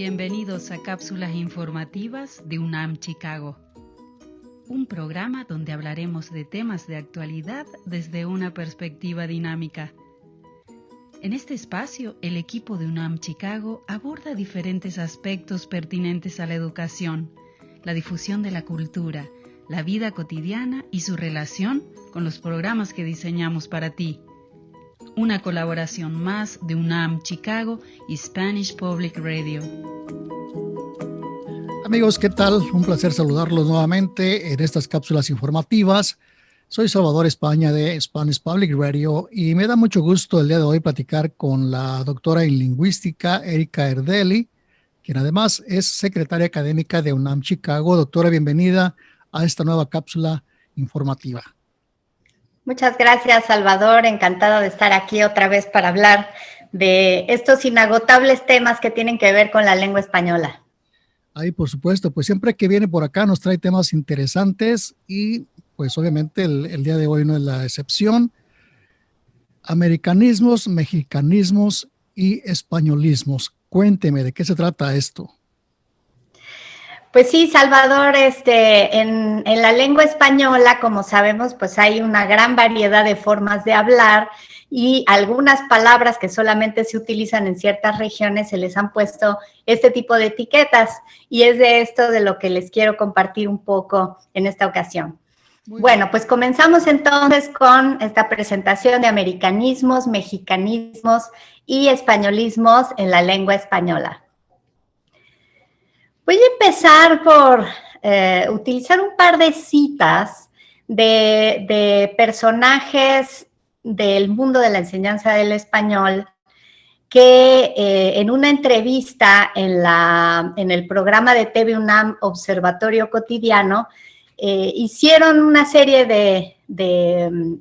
Bienvenidos a Cápsulas Informativas de UNAM Chicago, un programa donde hablaremos de temas de actualidad desde una perspectiva dinámica. En este espacio, el equipo de UNAM Chicago aborda diferentes aspectos pertinentes a la educación, la difusión de la cultura, la vida cotidiana y su relación con los programas que diseñamos para ti. Una colaboración más de UNAM Chicago y Spanish Public Radio. Amigos, ¿qué tal? Un placer saludarlos nuevamente en estas cápsulas informativas. Soy Salvador España de Spanish Public Radio y me da mucho gusto el día de hoy platicar con la doctora en lingüística Erika Erdely, quien además es secretaria académica de UNAM Chicago. Doctora, bienvenida a esta nueva cápsula informativa. Muchas gracias, Salvador. Encantada de estar aquí otra vez para hablar de estos inagotables temas que tienen que ver con la lengua española. Ahí, por supuesto, pues siempre que viene por acá nos trae temas interesantes y pues obviamente el día de hoy no es la excepción. Americanismos, mexicanismos y españolismos. Cuénteme, ¿de qué se trata esto? Pues sí, Salvador, en la lengua española, como sabemos, pues hay una gran variedad de formas de hablar y algunas palabras que solamente se utilizan en ciertas regiones se les han puesto este tipo de etiquetas y es de esto de lo que les quiero compartir un poco en esta ocasión. Bueno, pues comenzamos entonces con esta presentación de americanismos, mexicanismos y españolismos en la lengua española. Voy a empezar por utilizar un par de citas de personajes del mundo de la enseñanza del español que en una entrevista en el programa de TV UNAM Observatorio Cotidiano hicieron una serie de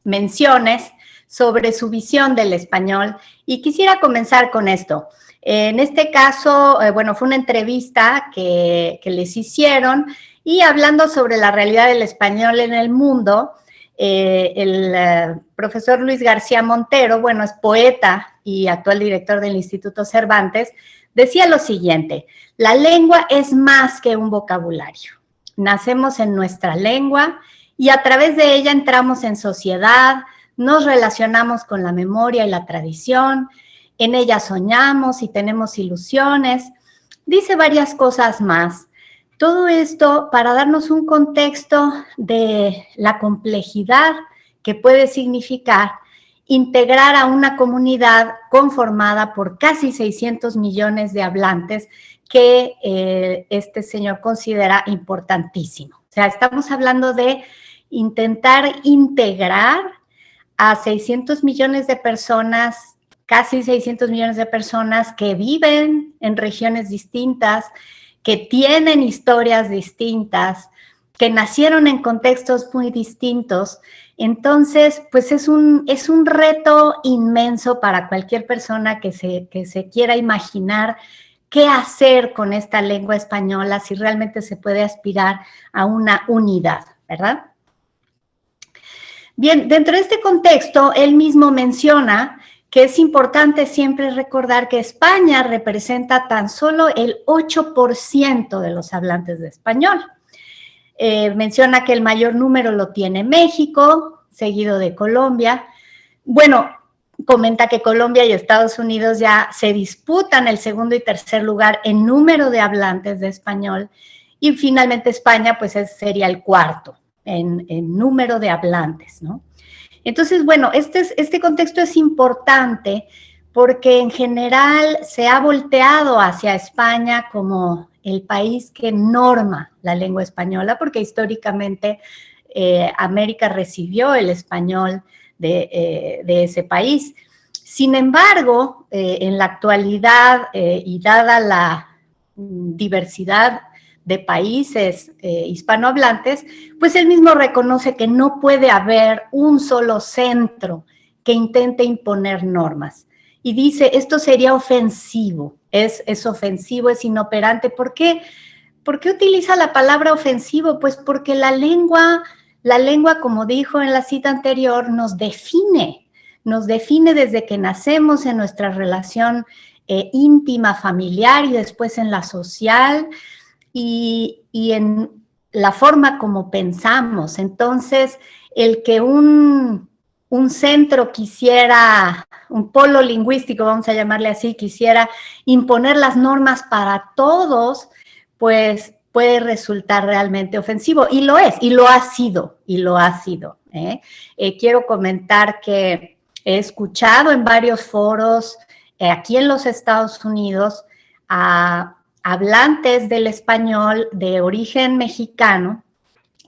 menciones sobre su visión del español y quisiera comenzar con esto. En este caso, fue una entrevista que les hicieron y hablando sobre la realidad del español en el mundo, el profesor Luis García Montero, es poeta y actual director del Instituto Cervantes, decía lo siguiente: la lengua es más que un vocabulario. Nacemos en nuestra lengua y a través de ella entramos en sociedad, nos relacionamos con la memoria y la tradición. En ella soñamos y tenemos ilusiones. Dice varias cosas más. Todo esto para darnos un contexto de la complejidad que puede significar integrar a una comunidad conformada por casi 600 millones de hablantes que este señor considera importantísimo. O sea, estamos hablando de intentar integrar a 600 millones de personas, casi 600 millones de personas que viven en regiones distintas, que tienen historias distintas, que nacieron en contextos muy distintos. Entonces, pues es un reto inmenso para cualquier persona que se quiera imaginar qué hacer con esta lengua española, si realmente se puede aspirar a una unidad, ¿verdad? Bien, dentro de este contexto, él mismo menciona que es importante siempre recordar que España representa tan solo el 8% de los hablantes de español. Menciona que el mayor número lo tiene México, seguido de Colombia. Comenta que Colombia y Estados Unidos ya se disputan el segundo y tercer lugar en número de hablantes de español y finalmente España pues sería el cuarto en número de hablantes, ¿no? Entonces, este contexto es importante porque en general se ha volteado hacia España como el país que norma la lengua española, porque históricamente América recibió el español de ese país. Sin embargo, en la actualidad y dada la diversidad de países hispanohablantes, pues él mismo reconoce que no puede haber un solo centro que intente imponer normas. Y dice, esto sería ofensivo, es ofensivo, es inoperante. ¿Por qué? ¿Por qué utiliza la palabra ofensivo? Pues porque la lengua, como dijo en la cita anterior, nos define desde que nacemos en nuestra relación íntima, familiar y después en la social y en la forma como pensamos. Entonces, el que un centro quisiera, un polo lingüístico, vamos a llamarle así, quisiera imponer las normas para todos, pues puede resultar realmente ofensivo. Y lo es, y lo ha sido, quiero comentar que he escuchado en varios foros aquí en los Estados Unidos a hablantes del español de origen mexicano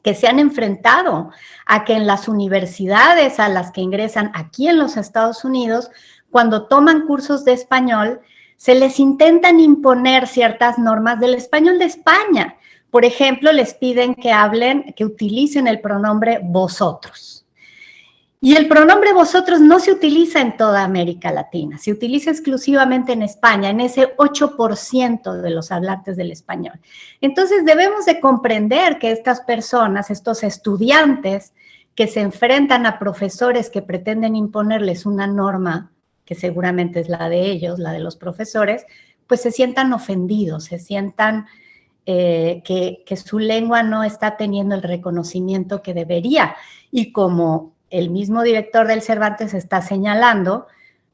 que se han enfrentado a que en las universidades a las que ingresan aquí en los Estados Unidos, cuando toman cursos de español, se les intentan imponer ciertas normas del español de España. Por ejemplo, les piden que utilicen el pronombre vosotros. Y el pronombre vosotros no se utiliza en toda América Latina, se utiliza exclusivamente en España, en ese 8% de los hablantes del español. Entonces debemos de comprender que estas personas, estos estudiantes que se enfrentan a profesores que pretenden imponerles una norma, que seguramente es la de ellos, la de los profesores, pues se sientan ofendidos, se sientan que su lengua no está teniendo el reconocimiento que debería. Y como el mismo director del Cervantes está señalando,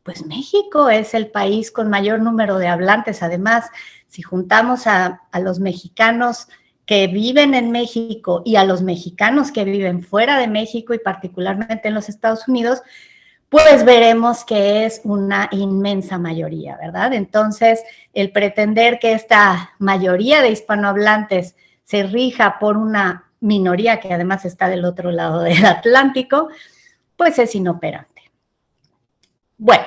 pues México es el país con mayor número de hablantes. Además, si juntamos a los mexicanos que viven en México y a los mexicanos que viven fuera de México y particularmente en los Estados Unidos, pues veremos que es una inmensa mayoría, ¿verdad? Entonces, el pretender que esta mayoría de hispanohablantes se rija por una minoría que además está del otro lado del Atlántico, pues es inoperante. Bueno,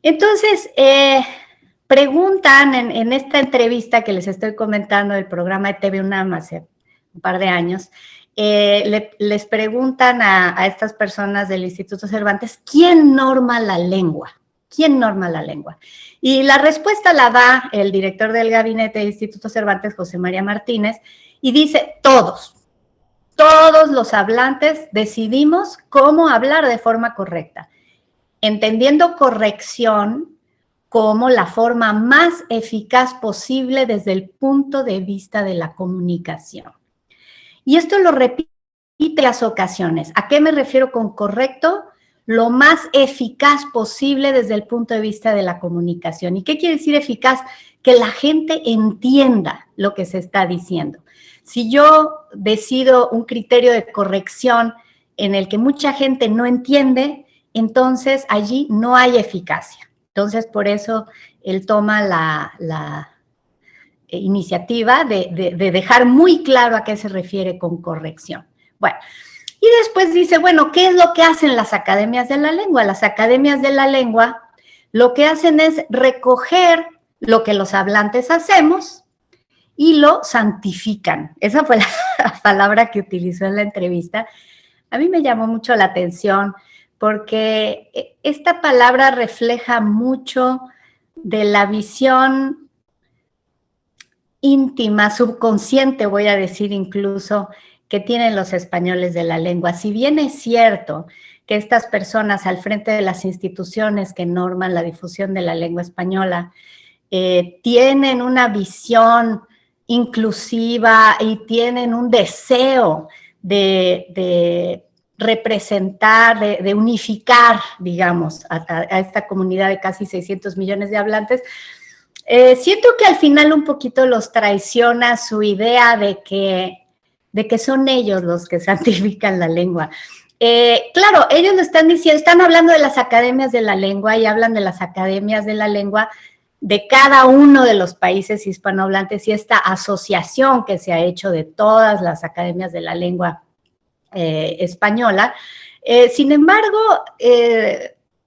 entonces preguntan en esta entrevista que les estoy comentando del programa de TV UNAM hace un par de años, les preguntan a estas personas del Instituto Cervantes, ¿quién norma la lengua? ¿Quién norma la lengua? Y la respuesta la da el director del gabinete del Instituto Cervantes, José María Martínez, y dice, todos los hablantes decidimos cómo hablar de forma correcta, entendiendo corrección como la forma más eficaz posible desde el punto de vista de la comunicación. Y esto lo repite en las ocasiones. ¿A qué me refiero con correcto? Lo más eficaz posible desde el punto de vista de la comunicación. ¿Y qué quiere decir eficaz? Que la gente entienda lo que se está diciendo. Si yo decido un criterio de corrección en el que mucha gente no entiende, entonces allí no hay eficacia. Entonces, por eso él toma la iniciativa de dejar muy claro a qué se refiere con corrección. Bueno, y después dice, bueno, ¿qué es lo que hacen las academias de la lengua? Las academias de la lengua lo que hacen es recoger lo que los hablantes hacemos y lo santifican. Esa fue la palabra que utilizó en la entrevista. A mí me llamó mucho la atención porque esta palabra refleja mucho de la visión íntima, subconsciente, voy a decir incluso, que tienen los españoles de la lengua. Si bien es cierto que estas personas al frente de las instituciones que norman la difusión de la lengua española tienen una visión inclusiva y tienen un deseo de representar, de unificar, digamos, a esta comunidad de casi 600 millones de hablantes, siento que al final un poquito los traiciona su idea de que son ellos los que santifican la lengua. Claro, ellos lo están diciendo, están hablando de las academias de la lengua y hablan de las academias de la lengua de cada uno de los países hispanohablantes y esta asociación que se ha hecho de todas las academias de la lengua española. Sin embargo,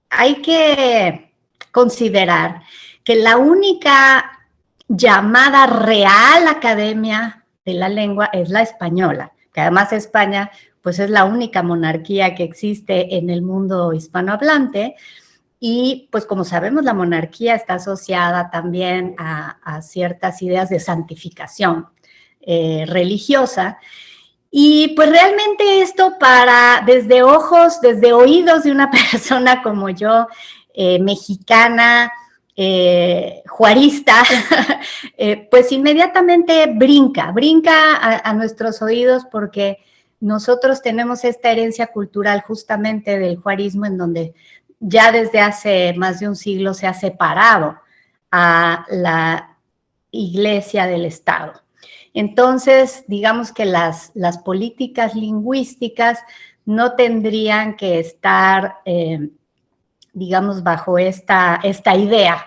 hay que considerar que la única llamada real academia de la lengua es la española, que además España pues es la única monarquía que existe en el mundo hispanohablante. Y pues como sabemos, la monarquía está asociada también a ciertas ideas de santificación religiosa. Y pues realmente esto desde oídos de una persona como yo, mexicana, juarista, pues inmediatamente brinca a nuestros oídos, porque nosotros tenemos esta herencia cultural justamente del juarismo, en donde ya desde hace más de un siglo se ha separado a la Iglesia del Estado. Entonces, digamos que las políticas lingüísticas no tendrían que estar, digamos, bajo esta idea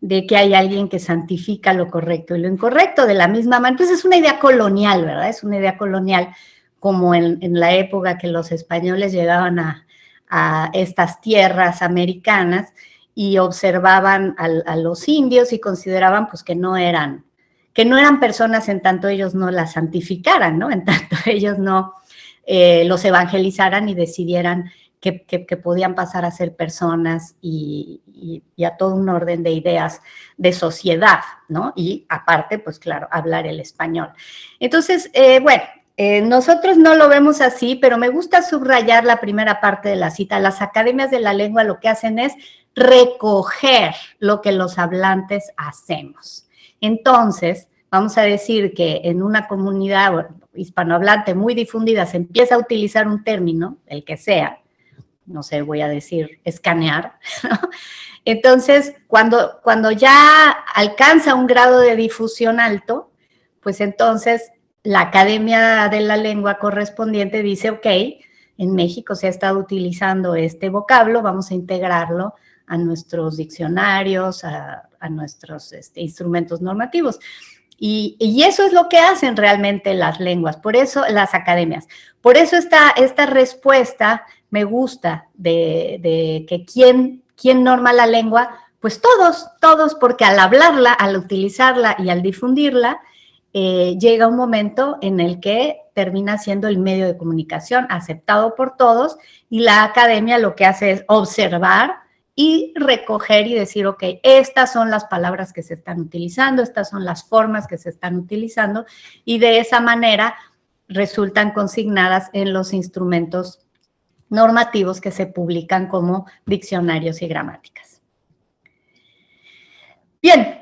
de que hay alguien que santifica lo correcto y lo incorrecto de la misma manera. Entonces es una idea colonial, ¿verdad? Es una idea colonial, como en la época que los españoles llegaban a estas tierras americanas y observaban a los indios y consideraban pues que no eran personas en tanto ellos no las santificaran, ¿no? En tanto ellos no los evangelizaran y decidieran que podían pasar a ser personas y a todo un orden de ideas de sociedad, ¿no? Y aparte, pues claro, hablar el español. Entonces, nosotros no lo vemos así, pero me gusta subrayar la primera parte de la cita. Las academias de la lengua lo que hacen es recoger lo que los hablantes hacemos. Entonces, vamos a decir que en una comunidad hispanohablante muy difundida se empieza a utilizar un término, el que sea, no sé, voy a decir escanear, ¿no? Entonces, cuando ya alcanza un grado de difusión alto, pues entonces la Academia de la Lengua correspondiente dice, ok, en México se ha estado utilizando este vocablo, vamos a integrarlo a nuestros diccionarios, a nuestros instrumentos normativos. Y eso es lo que hacen realmente las lenguas, por eso las academias. Por eso esta respuesta me gusta de que ¿quién norma la lengua? Pues todos, porque al hablarla, al utilizarla y al difundirla, llega un momento en el que termina siendo el medio de comunicación aceptado por todos, y la academia lo que hace es observar y recoger y decir, ok, estas son las palabras que se están utilizando, estas son las formas que se están utilizando, y de esa manera resultan consignadas en los instrumentos normativos que se publican como diccionarios y gramáticas. Bien,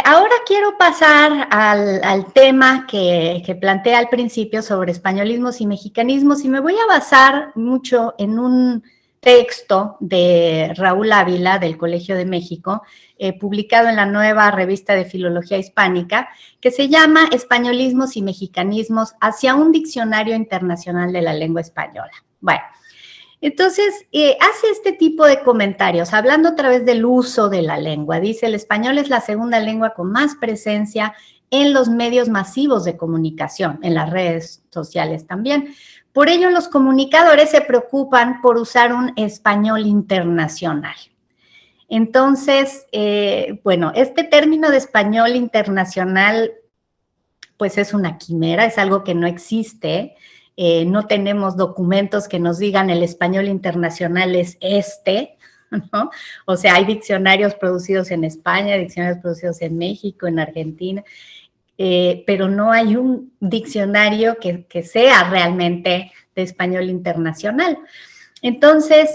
ahora quiero pasar al tema que planteé al principio sobre españolismos y mexicanismos, y me voy a basar mucho en un texto de Raúl Ávila del Colegio de México, publicado en la nueva revista de Filología Hispánica, que se llama Españolismos y Mexicanismos hacia un diccionario internacional de la lengua española. Bueno, entonces hace este tipo de comentarios, hablando otra vez del uso de la lengua. Dice, el español es la segunda lengua con más presencia en los medios masivos de comunicación, en las redes sociales también. Por ello, los comunicadores se preocupan por usar un español internacional. Entonces, bueno, este término de español internacional, pues es una quimera, es algo que no existe. No tenemos documentos que nos digan el español internacional es este, ¿no? O sea, hay diccionarios producidos en España, diccionarios producidos en México, en Argentina, pero no hay un diccionario que sea realmente de español internacional. Entonces,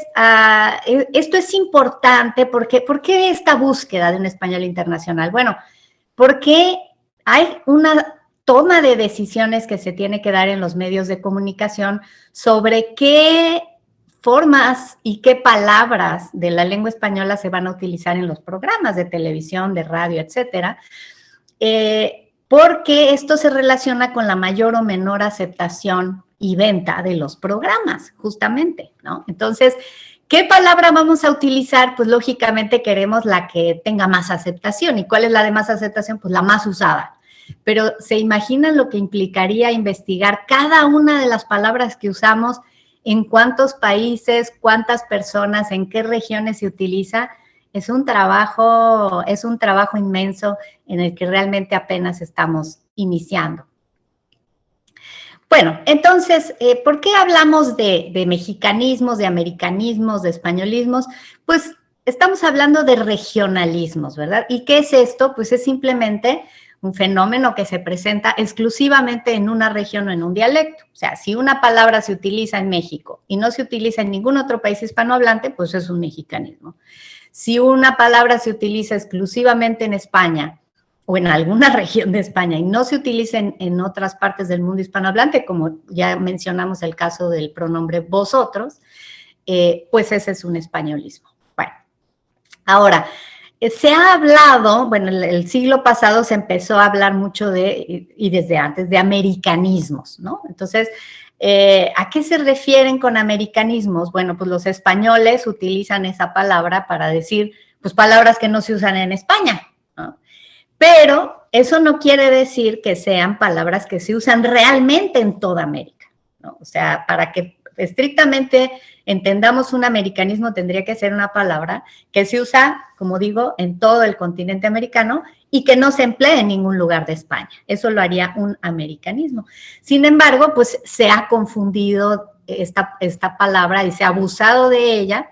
esto es importante porque ¿por qué esta búsqueda de un español internacional? Bueno, porque hay una toma de decisiones que se tiene que dar en los medios de comunicación sobre qué formas y qué palabras de la lengua española se van a utilizar en los programas de televisión, de radio, etcétera, porque esto se relaciona con la mayor o menor aceptación y venta de los programas, justamente, ¿no? Entonces, ¿qué palabra vamos a utilizar? Pues lógicamente queremos la que tenga más aceptación. ¿Y cuál es la de más aceptación? Pues la más usada. Pero ¿se imaginan lo que implicaría investigar cada una de las palabras que usamos, en cuántos países, cuántas personas, en qué regiones se utiliza? Es un trabajo inmenso en el que realmente apenas estamos iniciando. Bueno, entonces, ¿por qué hablamos de mexicanismos, de americanismos, de españolismos? Pues estamos hablando de regionalismos, ¿verdad? ¿Y qué es esto? Pues es simplemente un fenómeno que se presenta exclusivamente en una región o en un dialecto. O sea, si una palabra se utiliza en México y no se utiliza en ningún otro país hispanohablante, pues es un mexicanismo. Si una palabra se utiliza exclusivamente en España o en alguna región de España y no se utiliza en otras partes del mundo hispanohablante, como ya mencionamos el caso del pronombre vosotros, pues ese es un españolismo. Bueno, ahora, se ha hablado, bueno, el siglo pasado se empezó a hablar mucho y desde antes, de americanismos, ¿no? Entonces, ¿a qué se refieren con americanismos? Bueno, pues los españoles utilizan esa palabra para decir, pues, palabras que no se usan en España, ¿no? Pero eso no quiere decir que sean palabras que se usan realmente en toda América, ¿no? O sea, para que estrictamente entendamos un americanismo, tendría que ser una palabra que se usa, como digo, en todo el continente americano y que no se emplee en ningún lugar de España. Eso lo haría un americanismo. Sin embargo, pues se ha confundido esta palabra y se ha abusado de ella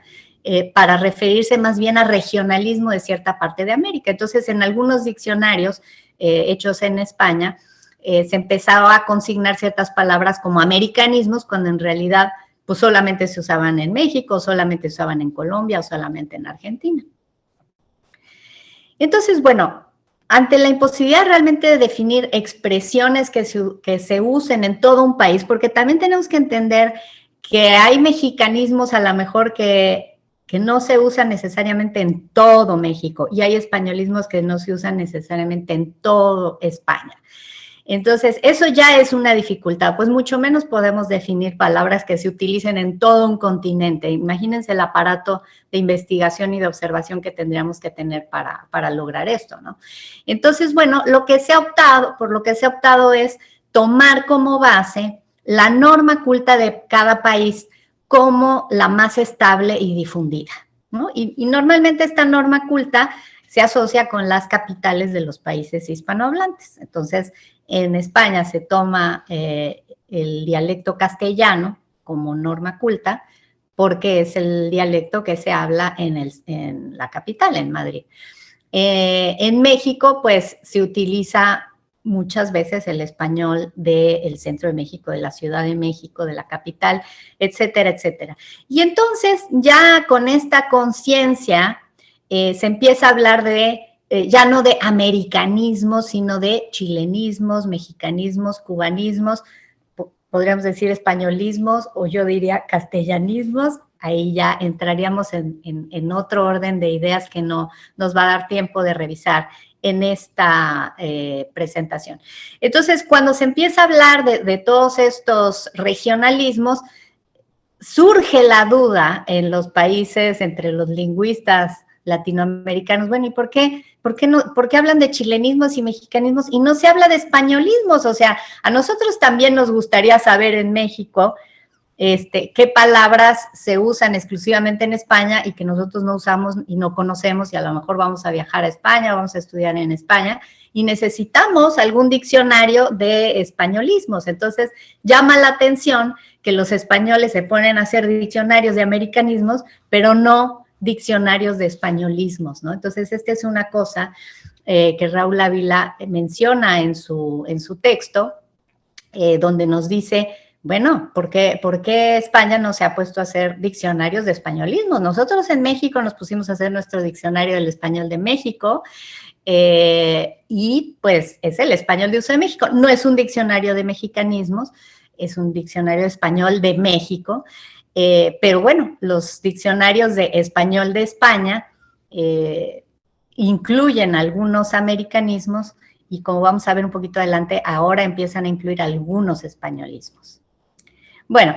para referirse más bien a regionalismo de cierta parte de América. Entonces, en algunos diccionarios hechos en España, se empezaba a consignar ciertas palabras como americanismos, cuando en realidad pues solamente se usaban en México, solamente se usaban en Colombia o solamente en Argentina. Entonces, bueno, ante la imposibilidad realmente de definir expresiones que se usen en todo un país, porque también tenemos que entender que hay mexicanismos a lo mejor que no se usan necesariamente en todo México y hay españolismos que no se usan necesariamente en todo España. Entonces, eso ya es una dificultad, pues mucho menos podemos definir palabras que se utilicen en todo un continente. Imagínense el aparato de investigación y de observación que tendríamos que tener para lograr esto, ¿no? Entonces, bueno, por lo que se ha optado es tomar como base la norma culta de cada país como la más estable y difundida, ¿no? Y normalmente esta norma culta se asocia con las capitales de los países hispanohablantes. Entonces, en España se toma el dialecto castellano como norma culta porque es el dialecto que se habla en la capital, en Madrid. En México, pues, se utiliza muchas veces el español del centro de México, de la Ciudad de México, de la capital, etcétera, etcétera. Y entonces, ya con esta conciencia, se empieza a hablar ya no de americanismos, sino de chilenismos, mexicanismos, cubanismos, podríamos decir españolismos, o yo diría castellanismos. Ahí ya entraríamos en otro orden de ideas que no nos va a dar tiempo de revisar en esta presentación. Entonces, cuando se empieza a hablar de todos estos regionalismos, surge la duda en los países, entre los lingüistas latinoamericanos, bueno, ¿y por qué hablan de chilenismos y mexicanismos y no se habla de españolismos? O sea, a nosotros también nos gustaría saber en México qué palabras se usan exclusivamente en España y que nosotros no usamos y no conocemos, y a lo mejor vamos a viajar a España, vamos a estudiar en España y necesitamos algún diccionario de españolismos. Entonces, llama la atención que los españoles se ponen a hacer diccionarios de americanismos, pero no diccionarios de españolismos, ¿no? Entonces, esta es una cosa que Raúl Ávila menciona en su texto, donde nos dice, bueno, ¿por qué España no se ha puesto a hacer diccionarios de españolismos? Nosotros en México nos pusimos a hacer nuestro diccionario del español de México, y pues es el español de uso de México. No es un diccionario de mexicanismos, es un diccionario de español de México. Pero bueno, los diccionarios de español de España incluyen algunos americanismos y, como vamos a ver un poquito adelante, ahora empiezan a incluir algunos españolismos. Bueno,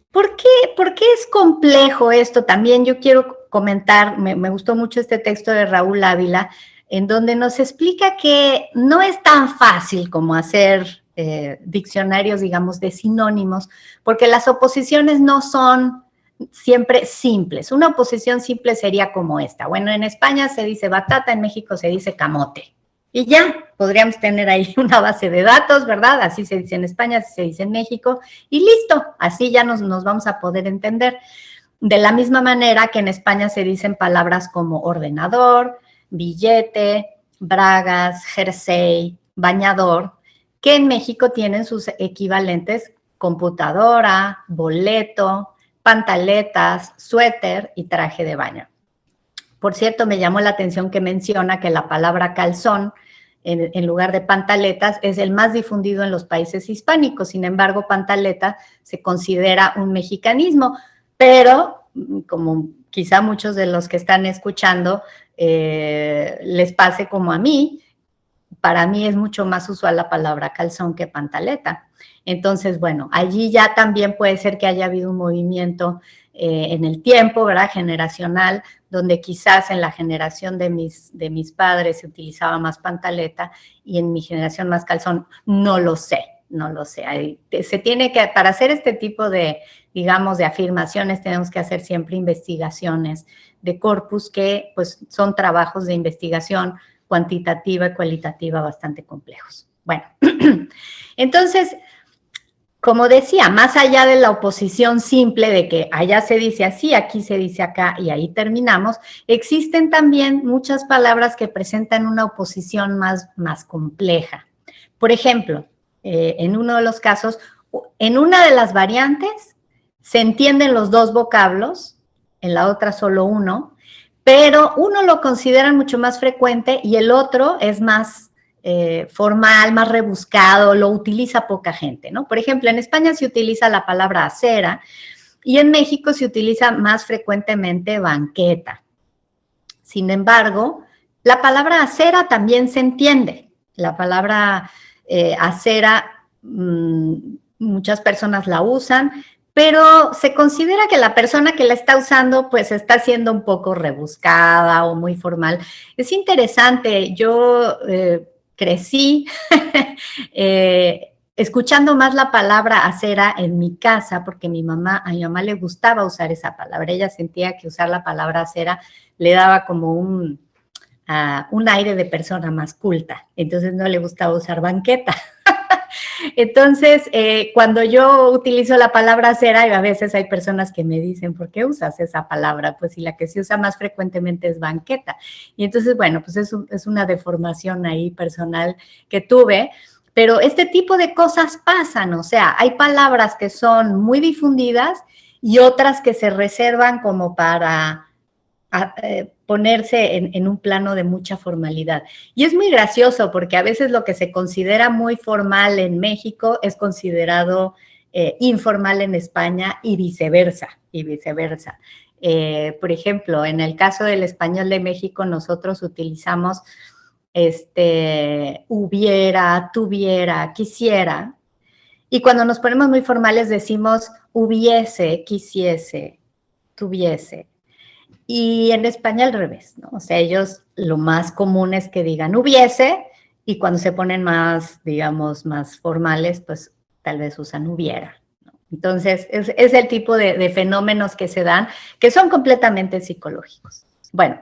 ¿por qué es complejo esto? También yo quiero comentar, me gustó mucho este texto de Raúl Ávila, en donde nos explica que no es tan fácil como hacer diccionarios, digamos, de sinónimos, porque las oposiciones no son siempre simples. Una oposición simple sería como esta. Bueno, en España se dice batata, en México se dice camote. Y ya, podríamos tener ahí una base de datos, ¿verdad? Así se dice en España, así se dice en México, y listo, así ya nos vamos a poder entender. De la misma manera que en España se dicen palabras como ordenador, billete, bragas, jersey, bañador, que en México tienen sus equivalentes computadora, boleto, pantaletas, suéter y traje de baño. Por cierto, me llamó la atención que menciona que la palabra calzón, en lugar de pantaletas, es el más difundido en los países hispánicos. Sin embargo, pantaleta se considera un mexicanismo, pero como quizá muchos de los que están escuchando les pase como a mí, para mí es mucho más usual la palabra calzón que pantaleta. Entonces, bueno, allí ya también puede ser que haya habido un movimiento en el tiempo, ¿verdad? Generacional, donde quizás en la generación de mis padres se utilizaba más pantaleta y en mi generación más calzón, no lo sé. Se tiene que, para hacer este tipo de, digamos, de afirmaciones, tenemos que hacer siempre investigaciones de corpus que, pues, son trabajos de investigación cuantitativa y cualitativa bastante complejos. Bueno, entonces, como decía, más allá de la oposición simple de que allá se dice así, aquí se dice acá y ahí terminamos, existen también muchas palabras que presentan una oposición más compleja. Por ejemplo, en uno de los casos, en una de las variantes se entienden los dos vocablos, en la otra solo uno, pero uno lo consideran mucho más frecuente y el otro es más formal, más rebuscado, lo utiliza poca gente, ¿no? Por ejemplo, en España se utiliza la palabra acera y en México se utiliza más frecuentemente banqueta. Sin embargo, la palabra acera también se entiende. La palabra acera, muchas personas la usan, pero se considera que la persona que la está usando pues está siendo un poco rebuscada o muy formal. Es interesante, yo crecí escuchando más la palabra acera en mi casa porque a mi mamá le gustaba usar esa palabra. Ella sentía que usar la palabra acera le daba como un aire de persona más culta. Entonces no le gustaba usar banqueta. Entonces, cuando yo utilizo la palabra acera, y a veces hay personas que me dicen, ¿por qué usas esa palabra? Pues si la que se usa más frecuentemente es banqueta. Y entonces, bueno, pues es una deformación ahí personal que tuve, pero este tipo de cosas pasan, o sea, hay palabras que son muy difundidas y otras que se reservan como para ponerse en un plano de mucha formalidad. Y es muy gracioso porque a veces lo que se considera muy formal en México es considerado informal en España y viceversa, por ejemplo, en el caso del español de México, nosotros utilizamos hubiera, tuviera, quisiera, y cuando nos ponemos muy formales decimos hubiese, quisiese, tuviese. Y en España al revés, ¿no? O sea, ellos lo más común es que digan hubiese y cuando se ponen más, digamos, más formales, pues tal vez usan hubiera, ¿no? Entonces, es el tipo de fenómenos que se dan que son completamente psicológicos. Bueno,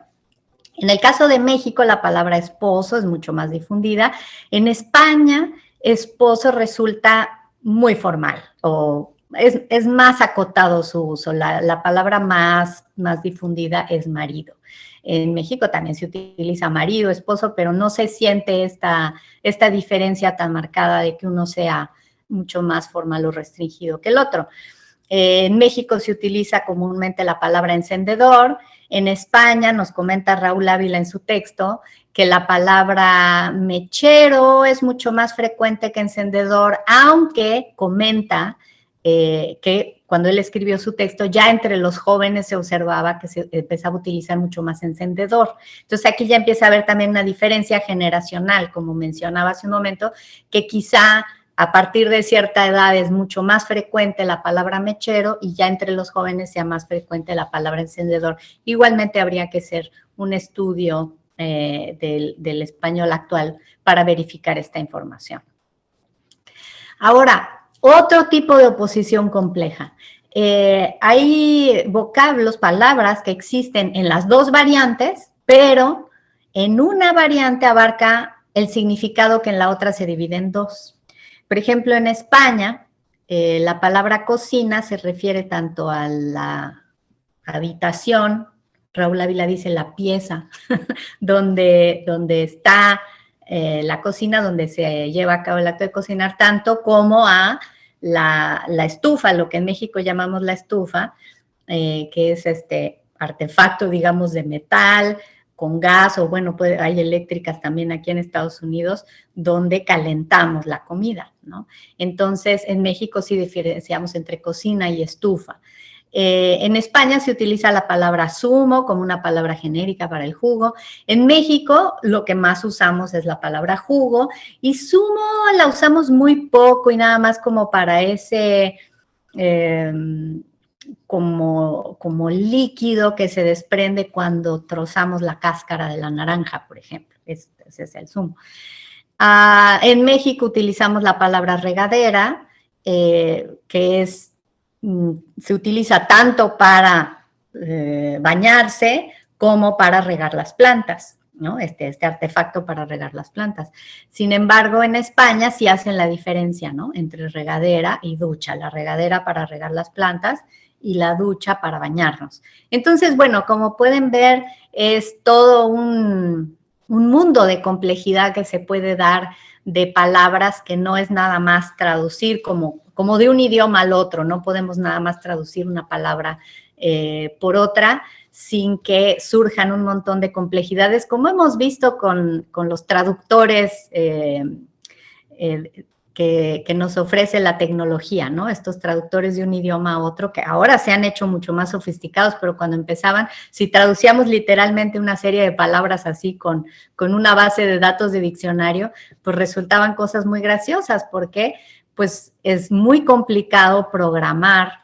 en el caso de México, la palabra esposo es mucho más difundida. En España, esposo resulta muy formal o es más acotado su uso, la palabra más difundida es marido. En México también se utiliza marido, esposo, pero no se siente esta diferencia tan marcada de que uno sea mucho más formal o restringido que el otro. En México se utiliza comúnmente la palabra encendedor. En España, nos comenta Raúl Ávila en su texto, que la palabra mechero es mucho más frecuente que encendedor, aunque comenta que cuando él escribió su texto, ya entre los jóvenes se observaba que se empezaba a utilizar mucho más encendedor. Entonces aquí ya empieza a haber también una diferencia generacional, como mencionaba hace un momento, que quizá a partir de cierta edad es mucho más frecuente la palabra mechero y ya entre los jóvenes sea más frecuente la palabra encendedor. Igualmente habría que hacer un estudio del español actual para verificar esta información. Ahora, otro tipo de oposición compleja. Hay vocablos, palabras que existen en las dos variantes, pero en una variante abarca el significado que en la otra se divide en dos. Por ejemplo, en España, la palabra cocina se refiere tanto a la habitación, Raúl Ávila dice la pieza, donde está la cocina donde se lleva a cabo el acto de cocinar, tanto como a la estufa, lo que en México llamamos la estufa, que es este artefacto, digamos, de metal, con gas, o bueno, hay eléctricas también aquí en Estados Unidos, donde calentamos la comida, ¿no? Entonces, en México sí diferenciamos entre cocina y estufa. En España se utiliza la palabra zumo como una palabra genérica para el jugo. En México lo que más usamos es la palabra jugo, y zumo la usamos muy poco y nada más como para ese... como líquido que se desprende cuando trozamos la cáscara de la naranja, por ejemplo. Ese es el zumo. En México utilizamos la palabra regadera, que se utiliza tanto para bañarse como para regar las plantas, ¿no? Este artefacto para regar las plantas. Sin embargo, en España sí hacen la diferencia, ¿no? Entre regadera y ducha. La regadera para regar las plantas y la ducha para bañarnos. Entonces, bueno, como pueden ver, es todo un mundo de complejidad que se puede dar de palabras, que no es nada más traducir como de un idioma al otro. No podemos nada más traducir una palabra por otra sin que surjan un montón de complejidades, como hemos visto con los traductores que nos ofrece la tecnología, ¿no? Estos traductores de un idioma a otro, que ahora se han hecho mucho más sofisticados, pero cuando empezaban, si traducíamos literalmente una serie de palabras así con una base de datos de diccionario, pues resultaban cosas muy graciosas, porque pues es muy complicado programar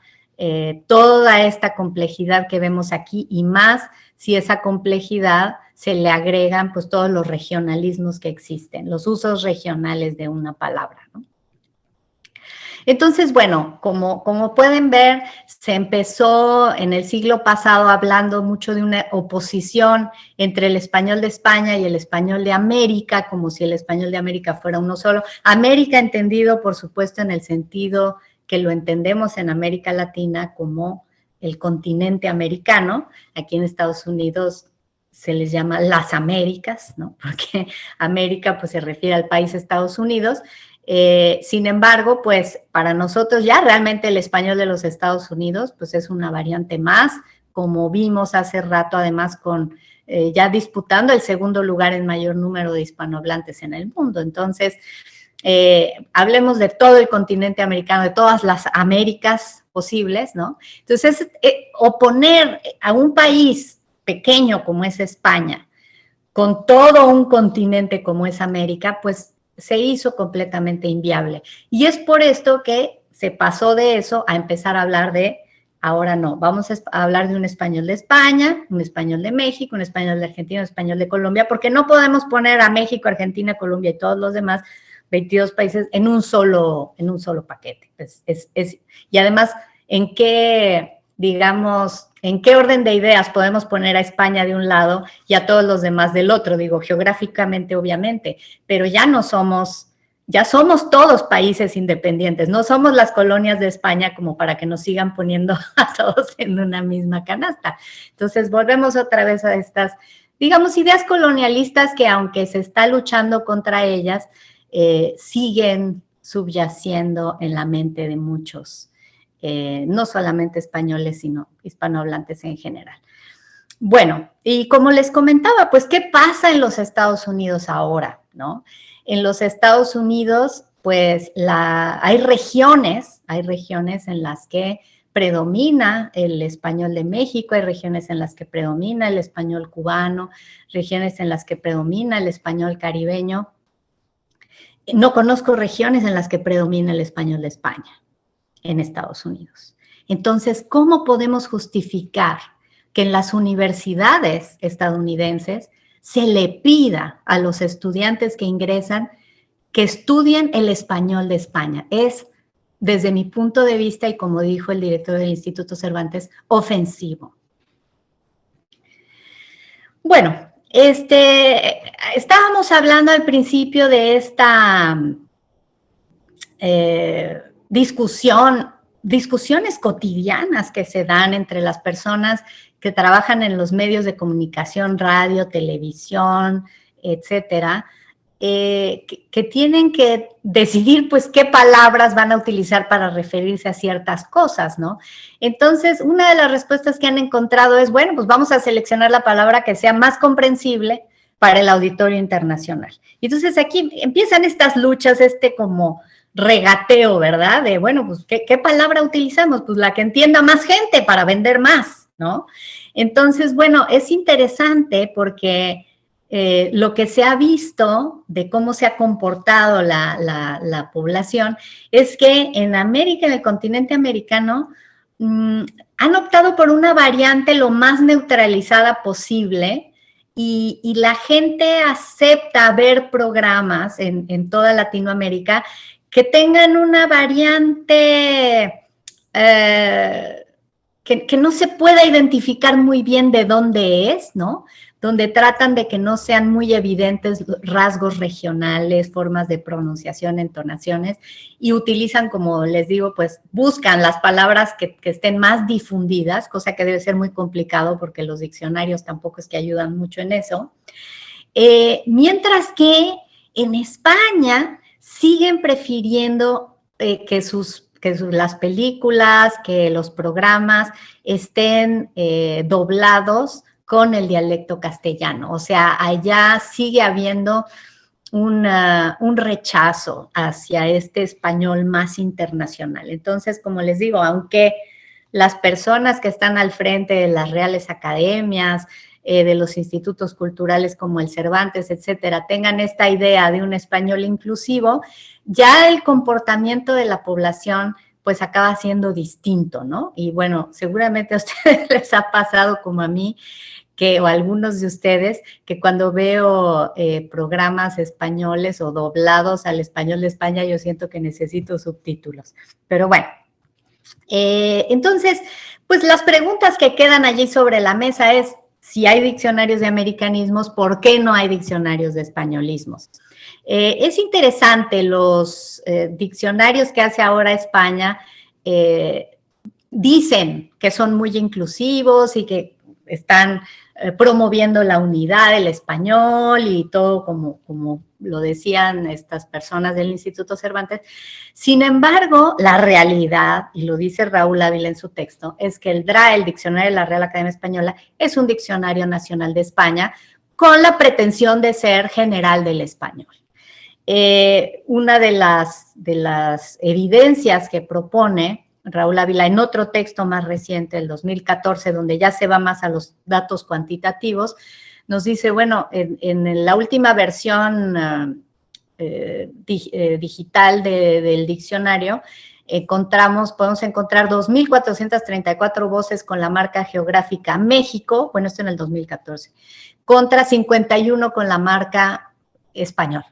toda esta complejidad que vemos aquí, y más si esa complejidad se le agregan pues todos los regionalismos que existen, los usos regionales de una palabra, ¿no? Entonces, bueno, como pueden ver, se empezó en el siglo pasado hablando mucho de una oposición entre el español de España y el español de América, como si el español de América fuera uno solo. América entendido, por supuesto, en el sentido que lo entendemos en América Latina como el continente americano. Aquí en Estados Unidos se les llama las Américas, ¿no? Porque América pues se refiere al país Estados Unidos. Sin embargo, pues para nosotros ya realmente el español de los Estados Unidos pues es una variante más, como vimos hace rato, además con ya disputando el segundo lugar en mayor número de hispanohablantes en el mundo. Entonces, hablemos de todo el continente americano, de todas las Américas posibles, ¿no? Entonces, oponer a un país pequeño como es España, con todo un continente como es América, pues se hizo completamente inviable. Y es por esto que se pasó de eso a empezar a hablar de, ahora no, vamos a hablar de un español de España, un español de México, un español de Argentina, un español de Colombia, porque no podemos poner a México, Argentina, Colombia y todos los demás 22 países en un solo paquete. Y además, ¿en qué orden de ideas podemos poner a España de un lado y a todos los demás del otro? Digo, geográficamente, obviamente, pero ya somos todos países independientes, no somos las colonias de España como para que nos sigan poniendo a todos en una misma canasta. Entonces, volvemos otra vez a estas, digamos, ideas colonialistas que, aunque se está luchando contra ellas, siguen subyaciendo en la mente de muchos, no solamente españoles, sino hispanohablantes en general. Bueno, y como les comentaba, pues, ¿qué pasa en los Estados Unidos ahora, no? En los Estados Unidos, pues, hay regiones en las que predomina el español de México, hay regiones en las que predomina el español cubano, regiones en las que predomina el español caribeño. No conozco regiones en las que predomina el español de España en Estados Unidos. Entonces, ¿cómo podemos justificar que en las universidades estadounidenses se le pida a los estudiantes que ingresan que estudien el español de España? Es, desde mi punto de vista, y como dijo el director del Instituto Cervantes, ofensivo. Bueno, estábamos hablando al principio de esta discusiones cotidianas que se dan entre las personas que trabajan en los medios de comunicación, radio, televisión, etcétera, que tienen que decidir pues qué palabras van a utilizar para referirse a ciertas cosas, ¿no? Entonces, una de las respuestas que han encontrado es, bueno, pues vamos a seleccionar la palabra que sea más comprensible para el auditorio internacional. Y entonces aquí empiezan estas luchas, como regateo, ¿verdad? De, bueno, pues, ¿qué palabra utilizamos? Pues la que entienda más gente para vender más, ¿no? Entonces, bueno, es interesante porque lo que se ha visto de cómo se ha comportado la población es que en América, en el continente americano, han optado por una variante lo más neutralizada posible y la gente acepta ver programas en toda Latinoamérica que tengan una variante que no se pueda identificar muy bien de dónde es, ¿no? Donde tratan de que no sean muy evidentes rasgos regionales, formas de pronunciación, entonaciones, y utilizan, como les digo, pues buscan las palabras que estén más difundidas, cosa que debe ser muy complicado porque los diccionarios tampoco es que ayudan mucho en eso. Mientras que en España siguen prefiriendo que las películas, que los programas estén doblados con el dialecto castellano. O sea, allá sigue habiendo un rechazo hacia este español más internacional. Entonces, como les digo, aunque las personas que están al frente de las reales academias, de los institutos culturales como el Cervantes, etcétera, tengan esta idea de un español inclusivo, ya el comportamiento de la población pues acaba siendo distinto, ¿no? Y bueno, seguramente a ustedes les ha pasado como a mí, o a algunos de ustedes, que cuando veo programas españoles o doblados al español de España, yo siento que necesito subtítulos. Pero bueno, entonces, pues las preguntas que quedan allí sobre la mesa es, si hay diccionarios de americanismos, ¿por qué no hay diccionarios de españolismos? Es interesante, los diccionarios que hace ahora España dicen que son muy inclusivos y que están promoviendo la unidad del español y todo como lo decían estas personas del Instituto Cervantes. Sin embargo, la realidad, y lo dice Raúl Ávila en su texto, es que el DRAE, el Diccionario de la Real Academia Española, es un diccionario nacional de España con la pretensión de ser general del español. Una de las evidencias que propone Raúl Ávila en otro texto más reciente, el 2014, donde ya se va más a los datos cuantitativos, nos dice, bueno, en la última versión digital del diccionario, podemos encontrar 2.434 voces con la marca geográfica México, bueno, esto en el 2014, contra 51 con la marca español.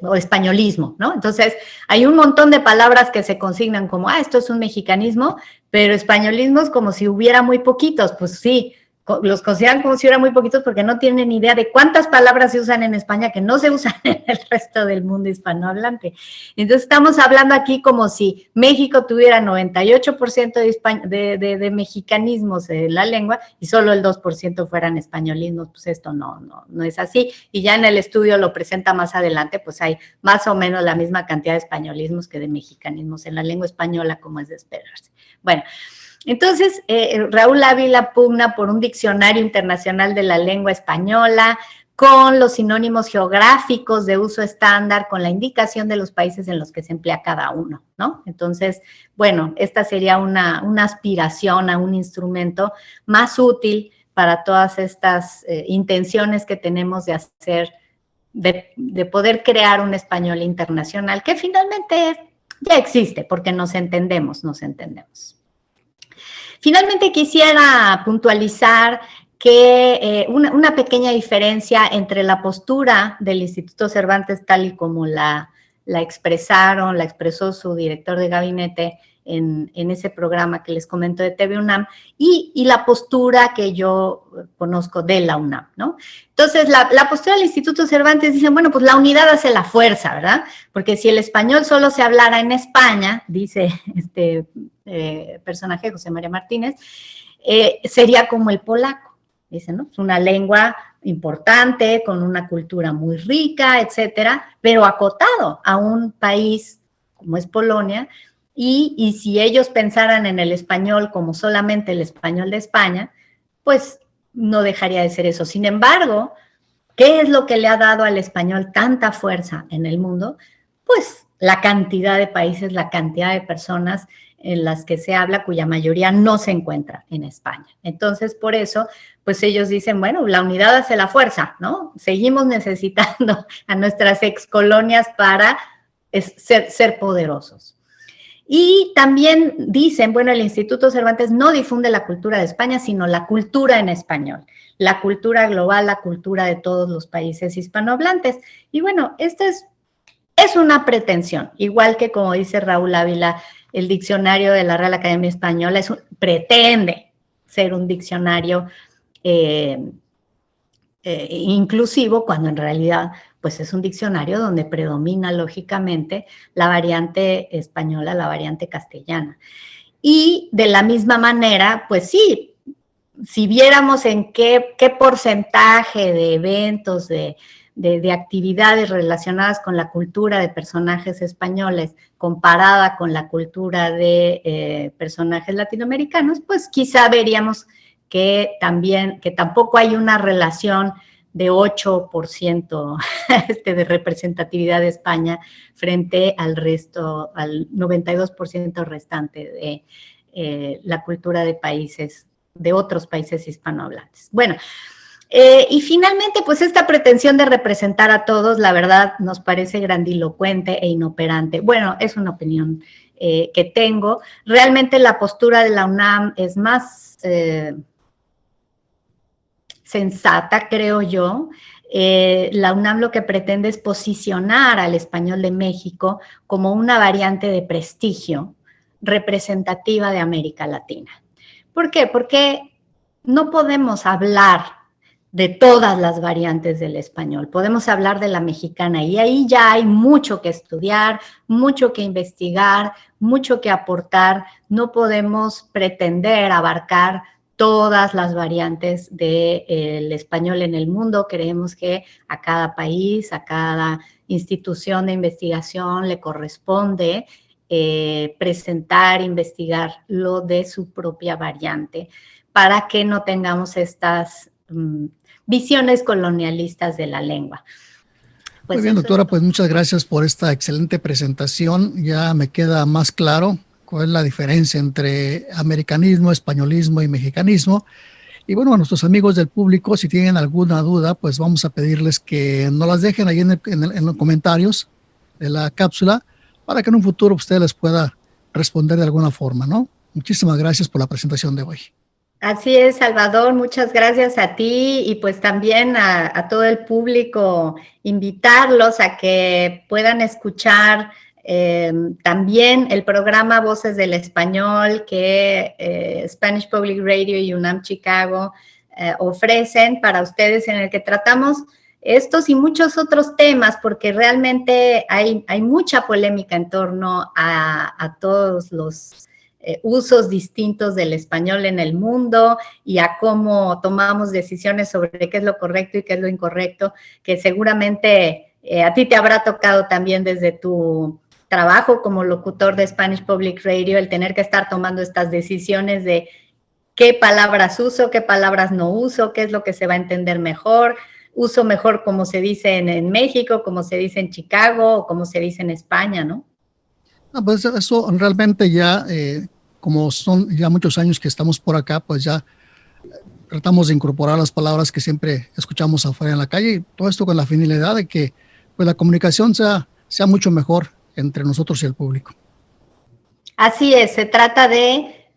O españolismo, ¿no? Entonces, hay un montón de palabras que se consignan como, esto es un mexicanismo, pero españolismos como si hubiera muy poquitos. Pues sí, los consideran como si hubiera muy poquitos porque no tienen idea de cuántas palabras se usan en España que no se usan en el resto del mundo hispanohablante. Entonces, estamos hablando aquí como si México tuviera 98% de mexicanismos en la lengua y solo el 2% fueran españolismos. Pues esto no es así. Y ya en el estudio lo presenta más adelante, pues hay más o menos la misma cantidad de españolismos que de mexicanismos en la lengua española, como es de esperarse. Bueno, entonces, Raúl Ávila pugna por un diccionario internacional de la lengua española con los sinónimos geográficos de uso estándar, con la indicación de los países en los que se emplea cada uno, ¿no? Entonces, bueno, esta sería una aspiración a un instrumento más útil para todas estas intenciones que tenemos de hacer, de poder crear un español internacional que finalmente ya existe, porque nos entendemos. Finalmente quisiera puntualizar que una pequeña diferencia entre la postura del Instituto Cervantes tal y como la expresó su director de gabinete en ese programa que les comento de TV UNAM y la postura que yo conozco de la UNAM, ¿no? Entonces, la postura del Instituto Cervantes dice, bueno, pues la unidad hace la fuerza, ¿verdad? Porque si el español solo se hablara en España, dice este personaje, José María Martínez, sería como el polaco, dice, ¿no? Es una lengua importante, con una cultura muy rica, etcétera, pero acotado a un país como es Polonia, y si ellos pensaran en el español como solamente el español de España, pues no dejaría de ser eso. Sin embargo, ¿qué es lo que le ha dado al español tanta fuerza en el mundo? Pues la cantidad de países, la cantidad de personas en las que se habla, cuya mayoría no se encuentra en España. Entonces, por eso, pues ellos dicen, bueno, la unidad hace la fuerza, ¿no? Seguimos necesitando a nuestras excolonias para ser poderosos. Y también dicen, bueno, el Instituto Cervantes no difunde la cultura de España, sino la cultura en español, la cultura global, la cultura de todos los países hispanohablantes. Y bueno, esto es una pretensión, igual que como dice Raúl Ávila, el diccionario de la Real Academia Española pretende ser un diccionario inclusivo, cuando en realidad pues es un diccionario donde predomina lógicamente la variante española, la variante castellana. Y de la misma manera, pues sí, si viéramos en qué porcentaje de eventos, de actividades relacionadas con la cultura de personajes españoles comparada con la cultura de personajes latinoamericanos, pues quizá veríamos que tampoco hay una relación de 8% de representatividad de España frente al resto, al 92% restante de la cultura de otros países hispanohablantes. Bueno, y finalmente, pues esta pretensión de representar a todos, la verdad, nos parece grandilocuente e inoperante. Bueno, es una opinión que tengo. Realmente la postura de la UNAM es más sensata, creo yo. La UNAM lo que pretende es posicionar al español de México como una variante de prestigio representativa de América Latina. ¿Por qué? Porque no podemos hablar de todas las variantes del español, podemos hablar de la mexicana y ahí ya hay mucho que estudiar, mucho que investigar, mucho que aportar. No podemos pretender abarcar todas las variantes del español en el mundo. Creemos que a cada país, a cada institución de investigación le corresponde presentar, investigar lo de su propia variante para que no tengamos estas visiones colonialistas de la lengua. Pues muy bien, doctora, pues muchas gracias por esta excelente presentación. Ya me queda más claro cuál es la diferencia entre americanismo, españolismo y mexicanismo. Y bueno, a nuestros amigos del público, si tienen alguna duda, pues vamos a pedirles que nos las dejen ahí en los comentarios de la cápsula para que en un futuro usted les pueda responder de alguna forma, ¿no? Muchísimas gracias por la presentación de hoy. Así es, Salvador, muchas gracias a ti y pues también a todo el público, invitarlos a que puedan escuchar también el programa Voces del Español que Spanish Public Radio y UNAM Chicago ofrecen para ustedes, en el que tratamos estos y muchos otros temas, porque realmente hay mucha polémica en torno a todos los usos distintos del español en el mundo y a cómo tomamos decisiones sobre qué es lo correcto y qué es lo incorrecto, que seguramente a ti te habrá tocado también desde tu trabajo como locutor de Spanish Public Radio, el tener que estar tomando estas decisiones de qué palabras uso, qué palabras no uso, qué es lo que se va a entender mejor, uso mejor como se dice en México, como se dice en Chicago o como se dice en España, ¿no? Pues eso realmente ya, como son ya muchos años que estamos por acá, pues ya tratamos de incorporar las palabras que siempre escuchamos afuera en la calle, y todo esto con la finalidad de que pues la comunicación sea mucho mejor entre nosotros y el público. Así es, se trata de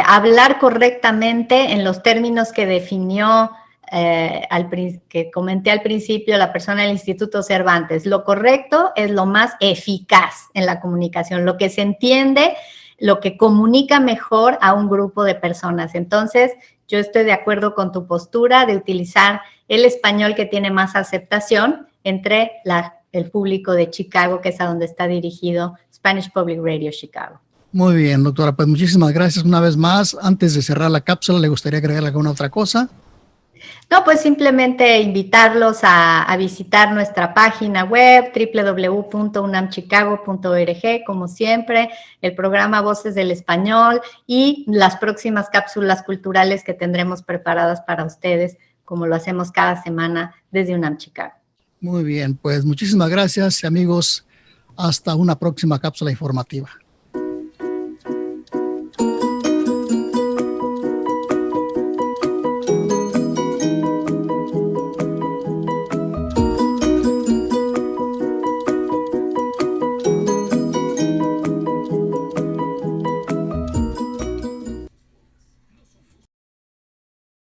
hablar correctamente en los términos que definió, que comenté al principio, la persona del Instituto Cervantes. Lo correcto es lo más eficaz en la comunicación, lo que se entiende, lo que comunica mejor a un grupo de personas. Entonces, yo estoy de acuerdo con tu postura de utilizar el español que tiene más aceptación entre el público de Chicago, que es a donde está dirigido Spanish Public Radio Chicago. Muy bien, doctora, pues muchísimas gracias una vez más. Antes de cerrar la cápsula, ¿le gustaría agregar alguna otra cosa? No, pues simplemente invitarlos a visitar nuestra página web www.unamchicago.org, como siempre, el programa Voces del Español y las próximas cápsulas culturales que tendremos preparadas para ustedes, como lo hacemos cada semana desde UNAM Chicago. Muy bien, pues muchísimas gracias, amigos. Hasta una próxima cápsula informativa.